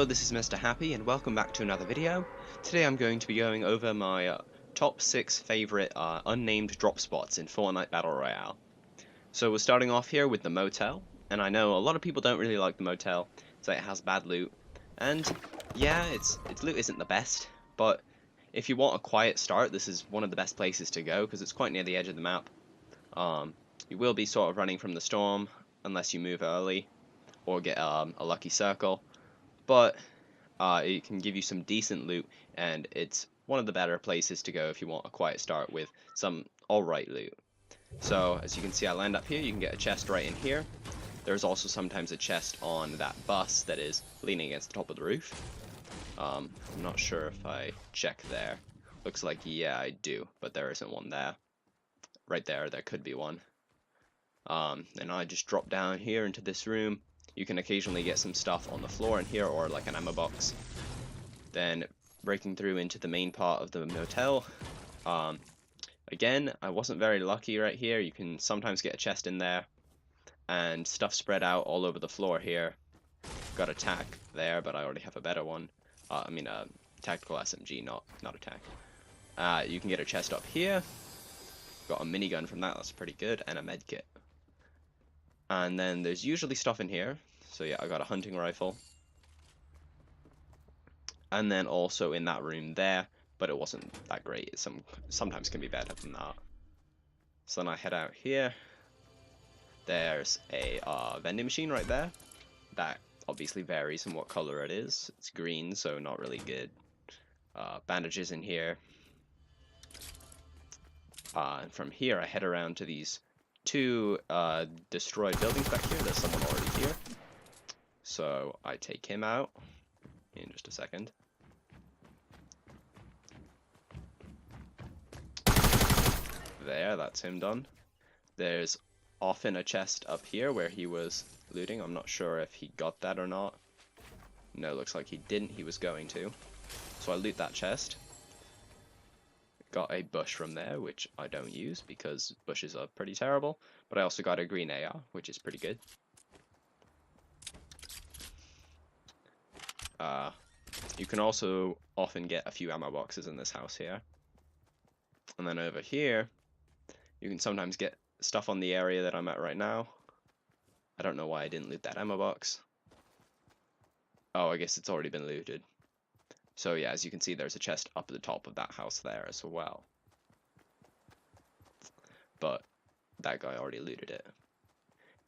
Hello, this is Mr. Happy and welcome back to another video. Today I'm going to be going over my top 6 favorite unnamed drop spots in Fortnite Battle Royale. So we're starting off here with the Motel, and I know a lot of people don't really like the Motel, so it has bad loot. And yeah, its loot isn't the best, but if you want a quiet start, this is one of the best places to go because it's quite near the edge of the map. You will be sort of running from the storm unless you move early or get a lucky circle. But it can give you some decent loot, and it's one of the better places to go if you want a quiet start with some alright loot. So, as you can see, I land up here. You can get a chest right in here. There's also sometimes a chest on that bus that is leaning against the top of the roof. I'm not sure if I check there. Looks like, yeah, I do, but there isn't one there. Right there could be one. And I just drop down here into this room. You can occasionally get some stuff on the floor in here, or like an ammo box. Then breaking through into the main part of the motel. Again, I wasn't very lucky right here. You can sometimes get a chest in there, and stuff spread out all over the floor here. Got a tac there, but I already have a better one. Tactical SMG, not a tac. You can get a chest up here. Got a minigun from that, that's pretty good, and a med kit. And then there's usually stuff in here. So yeah, I got a hunting rifle. And then also in that room there, but it wasn't that great. Sometimes can be better than that. So then I head out here. There's a vending machine right there. That obviously varies in what color it is. It's green, so not really good. Bandages in here. And from here I head around to these two destroyed buildings back here. There's someone already here. So I take him out in just a second. There, that's him done. There's often a chest up here where he was looting. I'm not sure if he got that or not. No, looks like he didn't. He was going to. So I loot that chest. Got a bush from there, which I don't use because bushes are pretty terrible. But I also got a green AR, which is pretty good. You can also often get a few ammo boxes in this house here. And then over here, you can sometimes get stuff on the area that I'm at right now. I don't know why I didn't loot that ammo box. Oh, I guess it's already been looted. So yeah, as you can see, there's a chest up at the top of that house there as well. But that guy already looted it.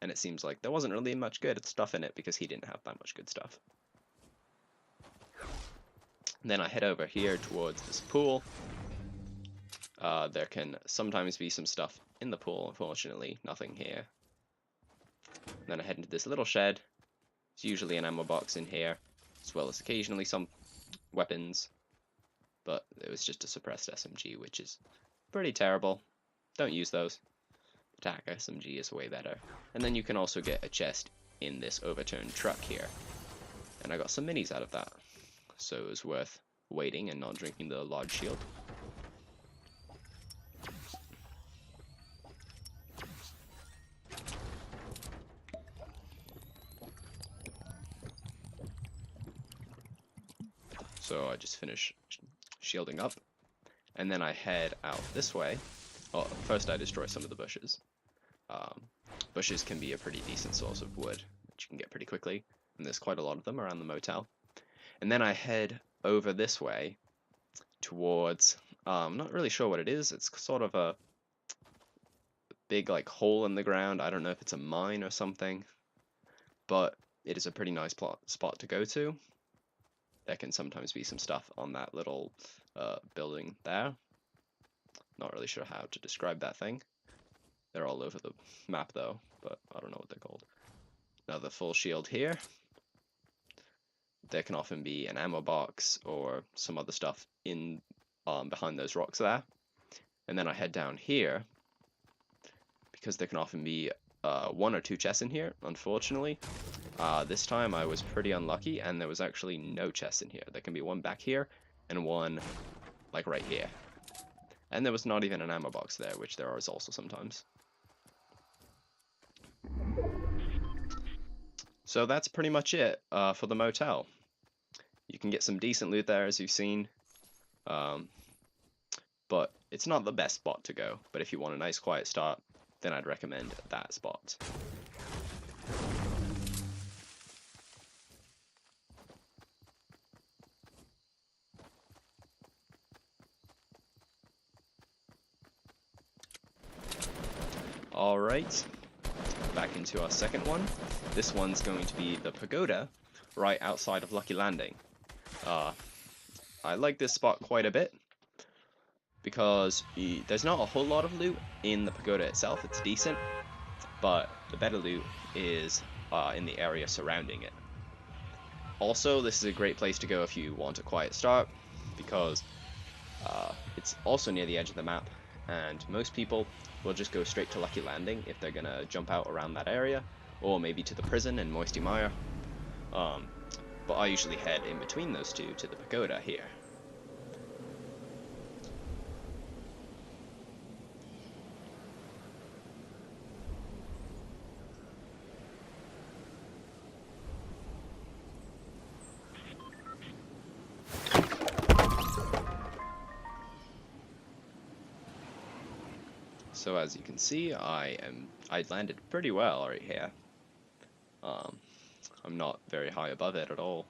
And it seems like there wasn't really much good stuff in it because he didn't have that much good stuff. Then I head over here towards this pool. There can sometimes be some stuff in the pool, unfortunately, nothing here. Then I head into this little shed. It's usually an ammo box in here, as well as occasionally some weapons. But it was just a suppressed SMG, which is pretty terrible. Don't use those. Attack SMG is way better. And then you can also get a chest in this overturned truck here. And I got some minis out of that. So it was worth waiting and not drinking the large shield. So I just finish shielding up, and then I head out this way. Well, first I destroy some of the bushes. Bushes can be a pretty decent source of wood, which you can get pretty quickly, and there's quite a lot of them around the motel. And then I head over this way towards, I'm not really sure what it is. It's sort of a big like hole in the ground. I don't know if it's a mine or something, but it is a pretty nice spot to go to. There can sometimes be some stuff on that little building there. Not really sure how to describe that thing. They're all over the map though, but I don't know what they're called. Another full shield here. There can often be an ammo box or some other stuff in behind those rocks there. And then I head down here because there can often be one or two chests in here, unfortunately. This time I was pretty unlucky and there was actually no chest in here. There can be one back here and one like right here. And there was not even an ammo box there, which there is also sometimes. So that's pretty much it for the motel. You can get some decent loot there, as you've seen. But it's not the best spot to go. But if you want a nice quiet start, then I'd recommend that spot. Alright, back into our second one. This one's going to be the Pagoda, right outside of Lucky Landing. I like this spot quite a bit, because there's not a whole lot of loot in the Pagoda itself. It's decent, but the better loot is in the area surrounding it. Also, this is a great place to go if you want a quiet start, because it's also near the edge of the map, and most people will just go straight to Lucky Landing if they're gonna jump out around that area, or maybe to the prison in Moisty Mire. But I usually head in between those two to the Pagoda here. So as you can see, I landed pretty well right here. I'm not very high above it at all.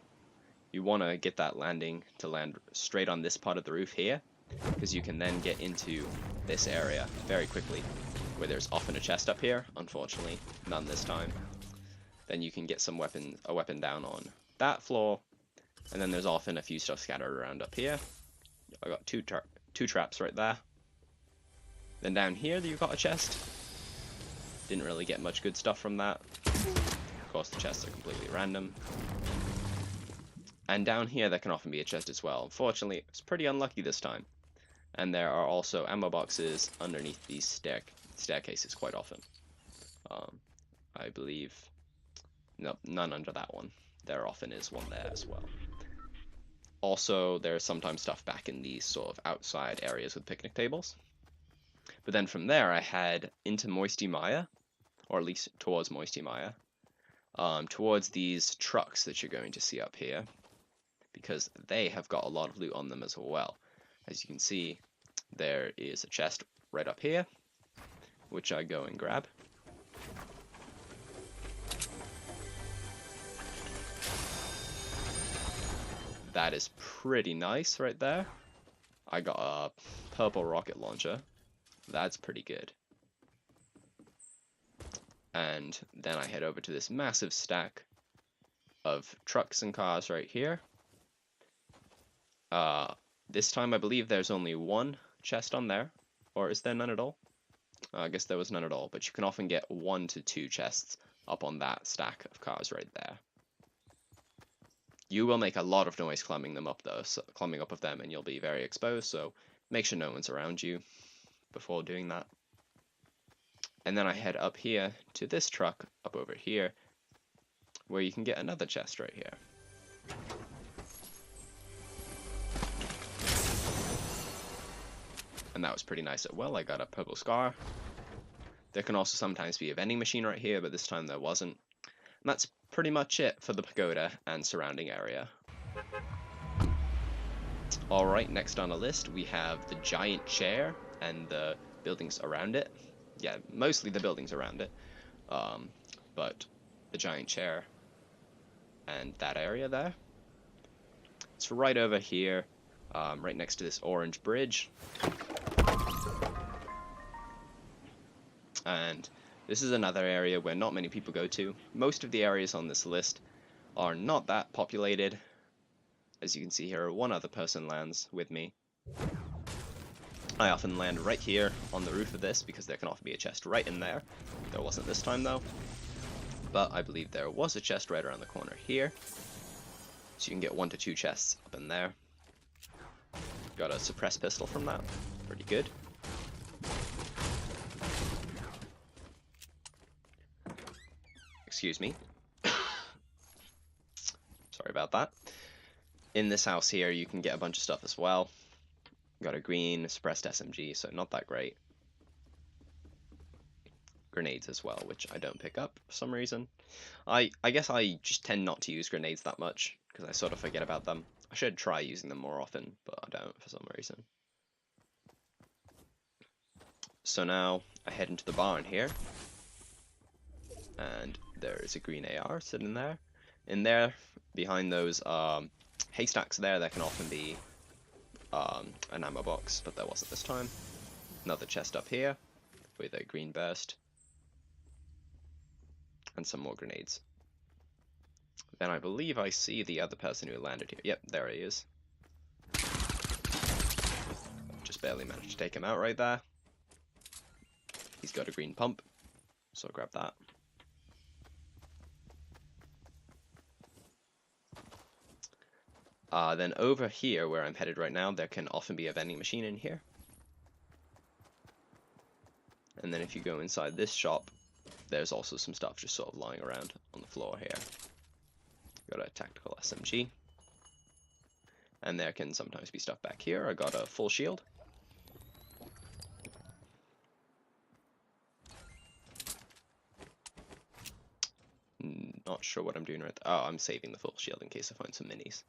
You want to get that landing to land straight on this part of the roof here, because you can then get into this area very quickly, where there's often a chest up here. Unfortunately, none this time. Then you can get a weapon down on that floor, and then there's often a few stuff scattered around up here. I got two traps right there. Then down here you've got a chest. Didn't really get much good stuff from that. Of course, the chests are completely random. And down here there can often be a chest as well. Unfortunately, it's pretty unlucky this time. And there are also ammo boxes underneath these staircases quite often. I believe... Nope, none under that one. There often is one there as well. Also, there's sometimes stuff back in these sort of outside areas with picnic tables. But then from there I head into Moisty Mire, or at least towards Moisty Mire, towards these trucks that you're going to see up here, because they have got a lot of loot on them as well. As you can see, there is a chest right up here, which I go and grab. That is pretty nice right there. I got a purple rocket launcher. That's pretty good. And then I head over to this massive stack of trucks and cars right here. This time I believe there's only one chest on there. Or is there none at all? I guess there was none at all, but you can often get 1 to 2 chests up on that stack of cars right there. You will make a lot of noise climbing them up though, climbing up of them, and you'll be very exposed, so make sure no one's around you before doing that. And then I head up here to this truck up over here, where you can get another chest right here. And that was pretty nice as well. I got a purple scar. There can also sometimes be a vending machine right here, but this time there wasn't. And that's pretty much it for the Pagoda and surrounding area. Alright, next on the list we have the giant chair and the buildings around it. Yeah, mostly the buildings around it. But the giant chair and that area there. It's right over here, right next to this orange bridge. And this is another area where not many people go to. Most of the areas on this list are not that populated. As you can see here, one other person lands with me. I often land right here on the roof of this because there can often be a chest right in there. There wasn't this time though. But I believe there was a chest right around the corner here. So you can get 1 to 2 chests up in there. Got a suppressed pistol from that. Pretty good. Excuse me. Sorry about that. In this house here, you can get a bunch of stuff as well. Got a green suppressed SMG, so not that great. Grenades as well, which I don't pick up for some reason. I guess I just tend not to use grenades that much, because I sort of forget about them. I should try using them more often, but I don't for some reason. So now I head into the barn here, and there is a green AR sitting there. In there, behind those haystacks there can often be an ammo box, but there wasn't this time. Another chest up here with a green burst, and some more grenades. Then I believe I see the other person who landed here. Yep, there he is. Just barely managed to take him out right there. He's got a green pump, so I'll grab that. Then over here, where I'm headed right now, there can often be a vending machine in here. And then if you go inside this shop, there's also some stuff just sort of lying around on the floor here. Got a tactical SMG. And there can sometimes be stuff back here. I got a full shield. Not sure what I'm doing right there. Oh, I'm saving the full shield in case I find some minis.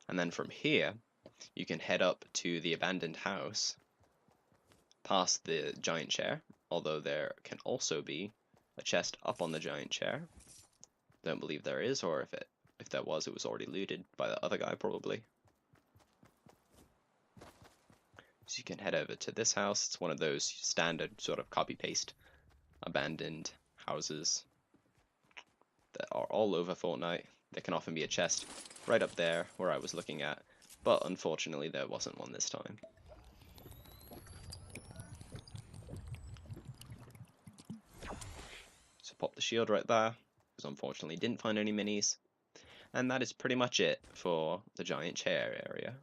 And then from here, you can head up to the abandoned house, past the giant chair, although there can also be a chest up on the giant chair. Don't believe there is, or if there was, it was already looted by the other guy, probably. So you can head over to this house. It's one of those standard sort of copy-paste abandoned houses that are all over Fortnite. There can often be a chest right up there where I was looking at, but unfortunately there wasn't one this time. So pop the shield right there, because unfortunately didn't find any minis. And that is pretty much it for the giant chair area.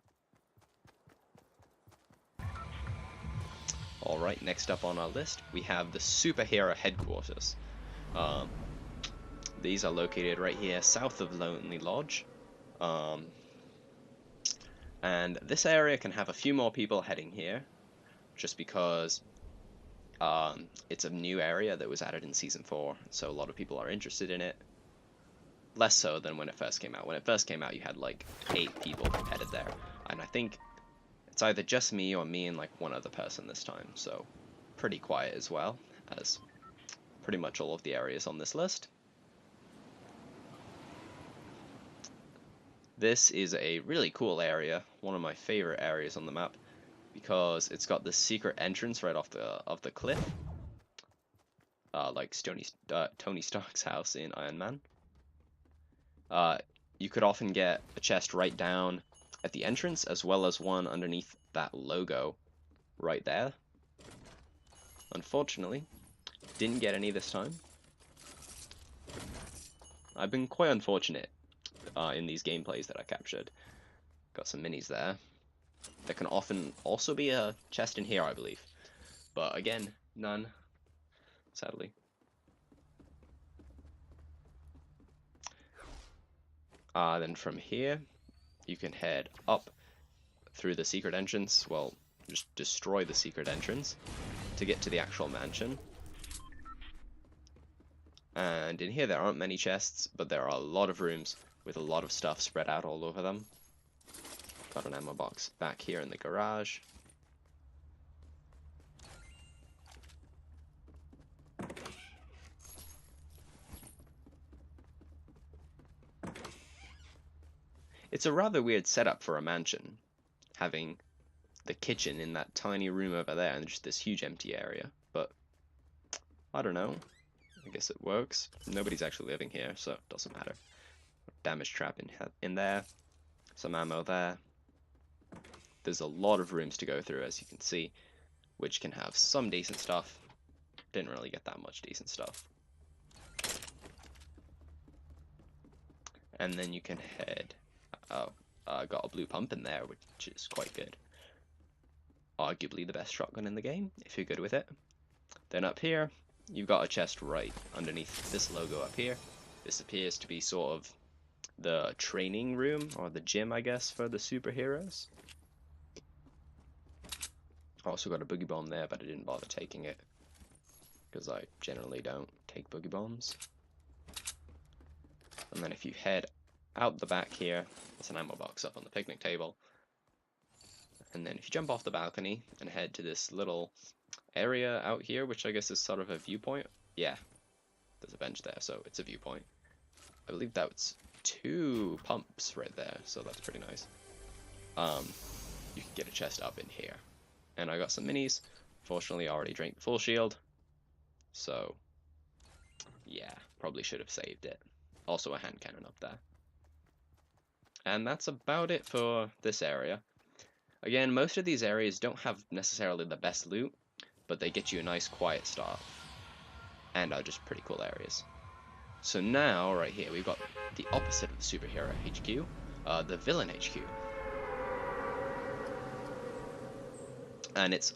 Alright, next up on our list, we have the superhero headquarters. These are located right here south of Lonely Lodge. And this area can have a few more people heading here, just because it's a new area that was added in Season 4, so a lot of people are interested in it. Less so than when it first came out. When it first came out, you had like 8 people headed there, and I think it's either just me or me and like one other person this time, so pretty quiet as well, as pretty much all of the areas on this list. This is a really cool area, one of my favorite areas on the map, because it's got this secret entrance right off the cliff, like Tony Stark's house in Iron Man. You could often get a chest right down at the entrance, as well as one underneath that logo right there. Unfortunately, didn't get any this time. I've been quite unfortunate in these gameplays that I captured. Got some minis there. There can often also be a chest in here, I believe. But again, none, sadly. Then from here, you can head up through the secret entrance. Well, just destroy the secret entrance to get to the actual mansion. And in here there aren't many chests, but there are a lot of rooms with a lot of stuff spread out all over them. Got an ammo box back here in the garage. It's a rather weird setup for a mansion, having the kitchen in that tiny room over there and just this huge empty area, but I don't know. I guess it works. Nobody's actually living here, so it doesn't matter. Damage trap in there, some ammo there. There's a lot of rooms to go through, as you can see, which can have some decent stuff. Didn't really get that much decent stuff. And then you can head... Oh, got a blue pump in there, which is quite good. Arguably the best shotgun in the game, if you're good with it. Then up here, you've got a chest right underneath this logo up here. This appears to be sort of the training room, or the gym, I guess, for the superheroes. Also got a boogie bomb there, but I didn't bother taking it, because I generally don't take boogie bombs. And then if you head out the back here, there's an ammo box up on the picnic table. And then if you jump off the balcony and head to this little area out here, which I guess is sort of a viewpoint. Yeah, there's a bench there, so it's a viewpoint. I believe that's 2 pumps right there, so that's pretty nice. You can get a chest up in here. And I got some minis. Fortunately, I already drank the full shield. So, yeah, probably should have saved it. Also a hand cannon up there. And that's about it for this area. Again, most of these areas don't have necessarily the best loot, but they get you a nice quiet start. And are just pretty cool areas. So now, right here, we've got the opposite of the superhero HQ, the villain HQ. And it's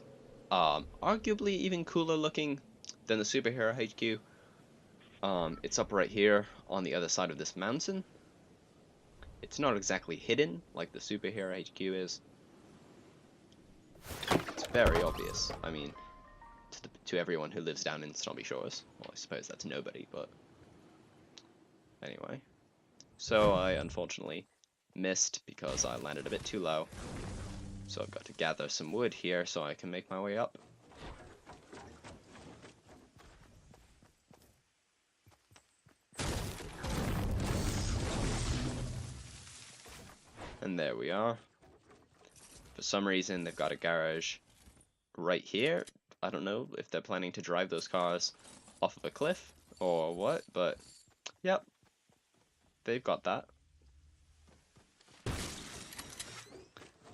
arguably even cooler looking than the superhero HQ. It's up right here on the other side of this mountain. It's not exactly hidden like the superhero HQ is. It's very obvious. I mean, to everyone who lives down in Snobby Shores. Well, I suppose that's nobody, but anyway. So I unfortunately missed because I landed a bit too low. So I've got to gather some wood here so I can make my way up. And there we are. For some reason, they've got a garage right here. I don't know if they're planning to drive those cars off of a cliff or what, but yep, they've got that.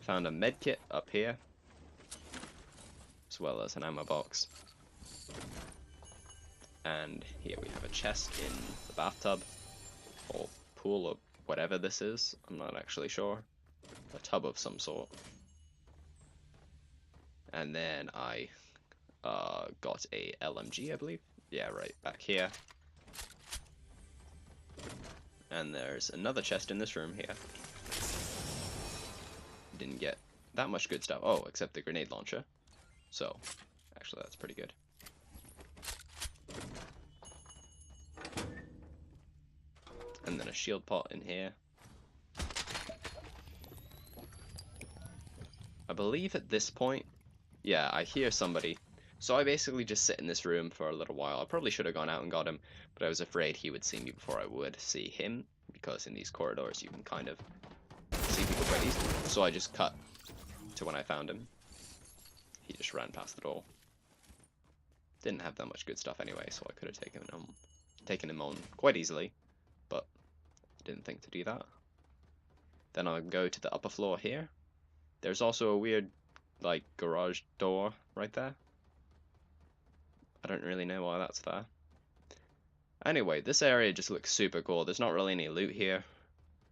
Found a med kit up here, as well as an ammo box. And here we have a chest in the bathtub, or pool, or whatever this is. I'm not actually sure. A tub of some sort. And then I got a LMG, I believe. Yeah, right back here. And there's another chest in this room here. Didn't get that much good stuff. Oh, except the grenade launcher. So, actually that's pretty good. And then a shield pot in here. I believe at this point, yeah, I hear somebody. So I basically just sit in this room for a little while. I probably should have gone out and got him, but I was afraid he would see me before I would see him, because in these corridors you can kind of see people quite easily. So I just cut to when I found him. He just ran past the door. Didn't have that much good stuff anyway, so I could have taken him on quite easily, but didn't think to do that. Then I'll go to the upper floor here. There's also a weird, like, garage door right there. I don't really know why that's there. Anyway, this area just looks super cool. There's not really any loot here,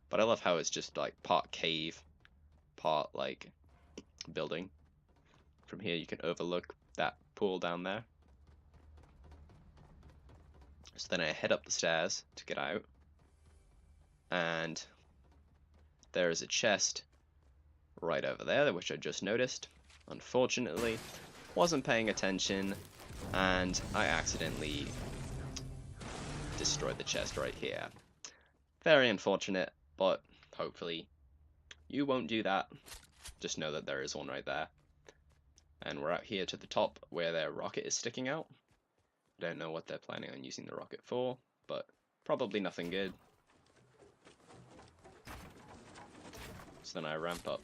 but I love how it's just like part cave, part like building. From here you can overlook that pool down there. So then I head up the stairs to get out, and there is a chest right over there, which I just noticed. Unfortunately, wasn't paying attention, and I accidentally destroyed the chest right here. Very unfortunate, but hopefully you won't do that. Just know that there is one right there. And we're out here to the top where their rocket is sticking out. I don't know what they're planning on using the rocket for, but probably nothing good. So then I ramp up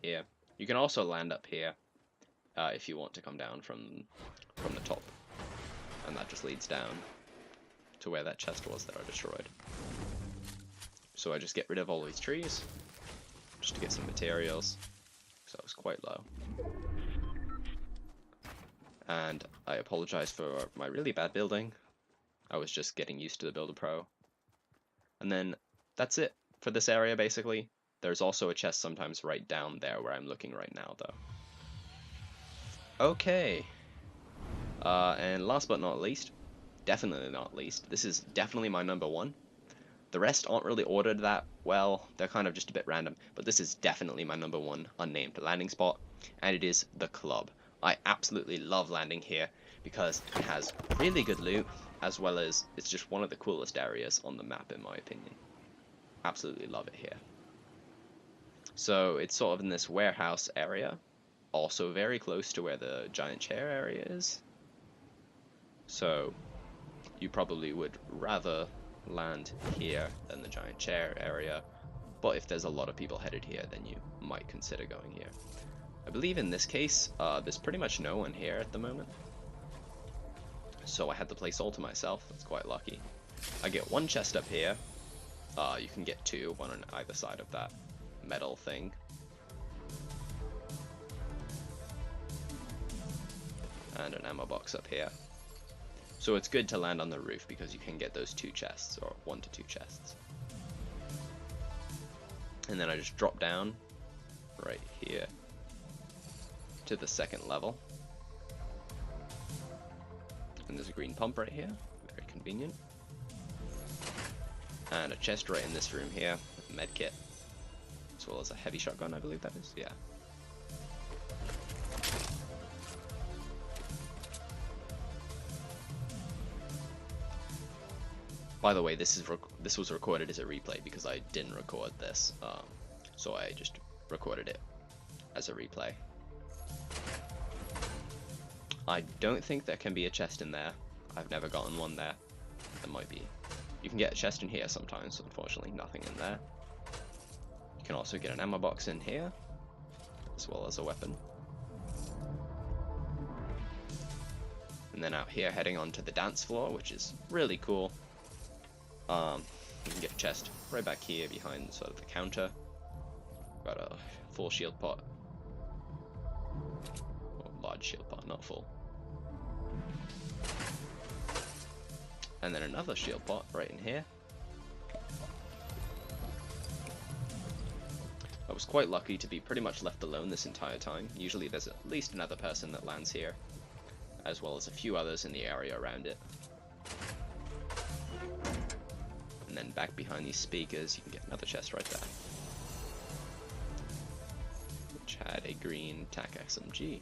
here. You can also land up here if you want to come down from the top. And that just leads down to where that chest was that I destroyed. So I just get rid of all these trees, just to get some materials, because I was quite low. And I apologize for my really bad building. I was just getting used to the Builder Pro. And then that's it for this area, basically. There's also a chest sometimes right down there where I'm looking right now, though. Okay. And last but not least, definitely not least, this is definitely my number one. The rest aren't really ordered that well. They're kind of just a bit random. But this is definitely my number one unnamed landing spot. And it is the club. I absolutely love landing here because it has really good loot. as well as it's just one of the coolest areas on the map in my opinion. Absolutely love it here. So it's sort of in this warehouse area, also very close to where the giant chair area is. So you probably would rather land here than the giant chair area, but if there's a lot of people headed here, then you might consider going here. I believe in this case, there's pretty much no one here at the moment, so I had the place all to myself. That's quite lucky. I get one chest up here. You can get two, one on either side of that metal thing. And an ammo box up here. So it's good to land on the roof because you can get those two chests, or 1 to 2 chests. And then I just drop down right here to the second level. And there's a green pump right here, very convenient. And a chest right in this room here with a med kit, as well as a heavy shotgun, I believe that is, yeah. By the way, this was recorded as a replay because I didn't record this, so I just recorded it as a replay. I don't think there can be a chest in there. I've never gotten one there. There might be. You can get a chest in here sometimes, unfortunately nothing in there. You can also get an ammo box in here, as well as a weapon. And then out here heading onto the dance floor, which is really cool. You can get a chest right back here behind sort of the counter. Got a full shield pot. Or large shield pot, not full. And then another shield pot right in here. I was quite lucky to be pretty much left alone this entire time. Usually there's at least another person that lands here, as well as a few others in the area around it. And then back behind these speakers, you can get another chest right there, which had a green TAC SMG.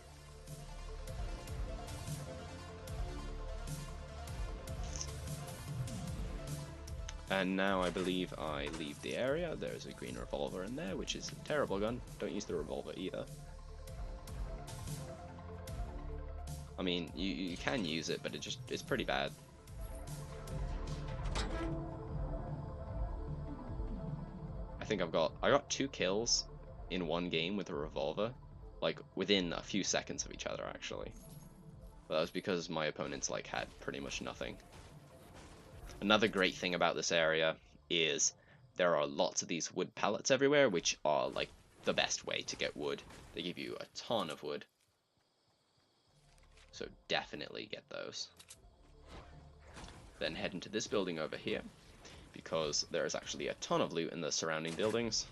And now I believe I leave the area. There's a green revolver in there, which is a terrible gun. Don't use the revolver either. I mean, you can use it, but it's pretty bad. I think I got 2 kills in one game with a revolver, like within a few seconds of each other actually. But that was because my opponents like had pretty much nothing. Another great thing about this area is there are lots of these wood pallets everywhere, which are like the best way to get wood. They give you a ton of wood, so definitely get those. Then head into this building over here, because there is actually a ton of loot in the surrounding buildings.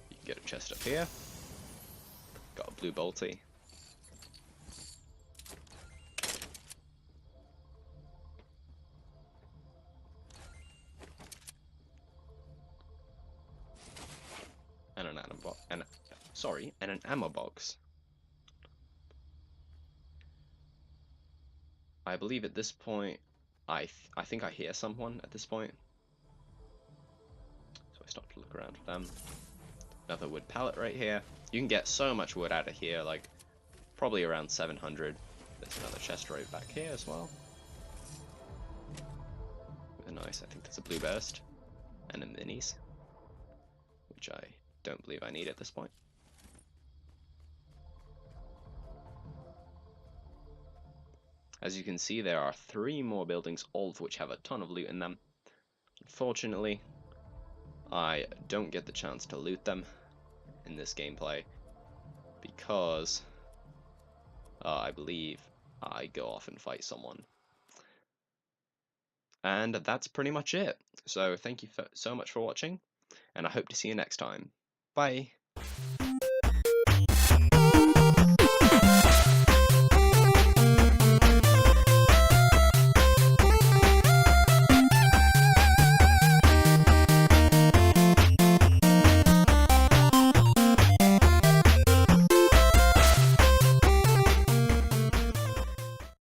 You can get a chest up here. Got a blue bolty. And an ammo box. And an ammo box. I believe at this point, I think I hear someone at this point. So I stop to look around for them. Another wood pallet right here. You can get so much wood out of here, like probably around 700. There's another chest right back here as well. Nice, I think that's a blue burst. And a minis, which I don't believe I need at this point. As you can see, there are 3 more buildings, all of which have a ton of loot in them. Unfortunately, I don't get the chance to loot them in this gameplay because I believe I go off and fight someone. And that's pretty much it. So thank you so much for watching, and I hope to see you next time. Bye!